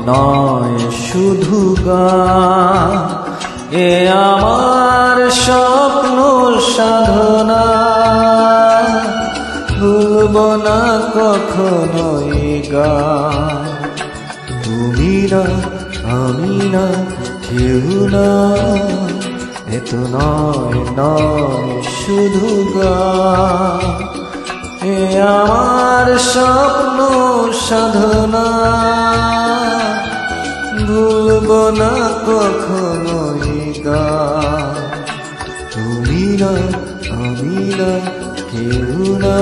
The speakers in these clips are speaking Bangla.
নয় শুধু গান, এ আমার স্বপ্ন সাধনা। ভুলব না কখনোই গান, তুমি না আমি না কেউ না, এত নয় শুধু গান, এ আমার স্বপ্ন সাধনা। ভুলব না কখনোই গান, তুমি না আমি না কেউ না।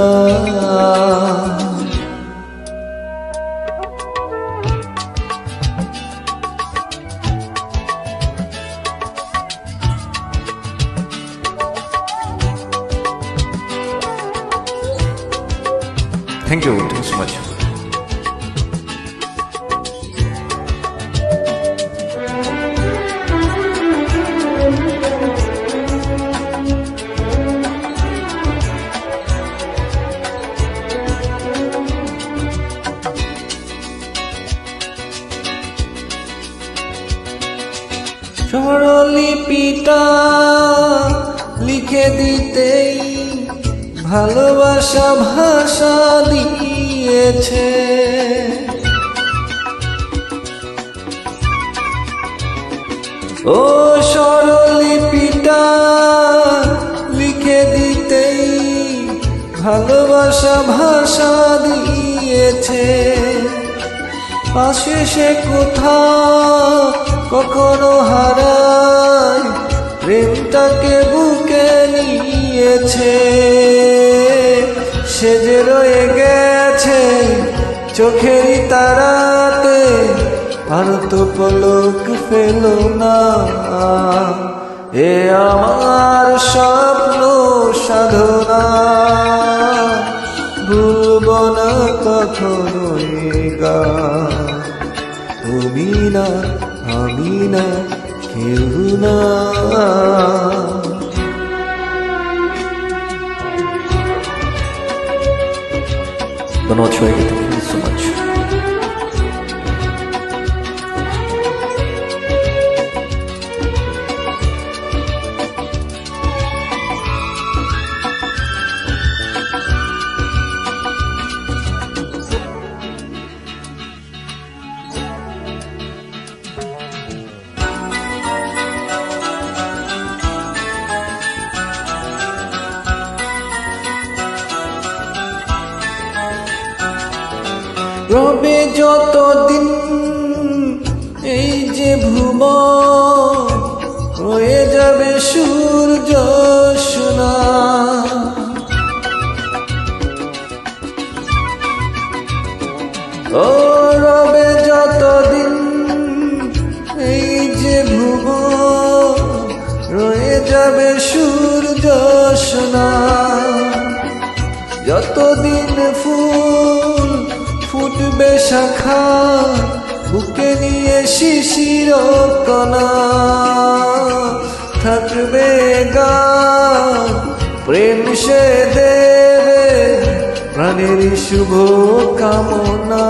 Thank you so much. স্বরলিপিটা লিখে দিতেই ভালোবাসা ভাষা দিয়েছে। ও স্বরলিপিটা লিখে দিতেই ভালোবাসা ভাষা দিয়েছে। পাশে সে কোথাও কখনো হারায়, প্রেমটাকে বুকে নিয়েছে। সে যে রয়ে গেছে চোখেরই তারাতে, আর তো পলক ফেল না। এ আমার স্বপ্ন সাধনা, ভুলব না কখনোই গান, তুমি না আমি না কেউ না। ধন্যবাদ সবাইকে, থ্যাংক ইউ সো মাচ। রবে যতদিন এই যে ভুবন, হয়ে যাবে সূর্য সোনা। ও রবে যতদিন এই যে ভুবন, রয়ে যাবে সূর্য সোনা। যতদিন ফুল ফুটবে শাখা, বুকে নিয়ে শিশির কণা, থাকবে গান প্রেম সে দেবে প্রাণের শুভ কামনা।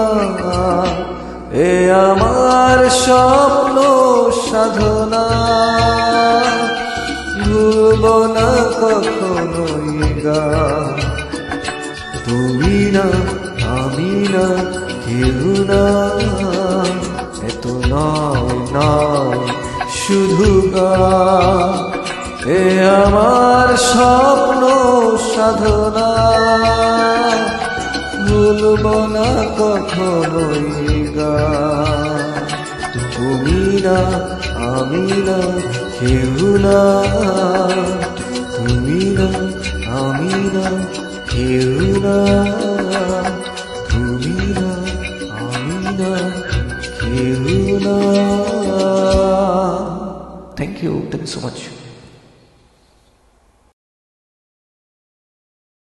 এ আমার স্বপ্ন সাধনা, ভুলব না কখনোই গান, তুমি না আমি না কেউ না, এত নয় শুধু গান, এ আমার স্বপ্ন সাধনা। ভুলব না কখনোই গান, তুমি না আমি না কেউ না, তুমি না আমি না কেউ না, তুমি না আমি না কেউ না। Thank you so much.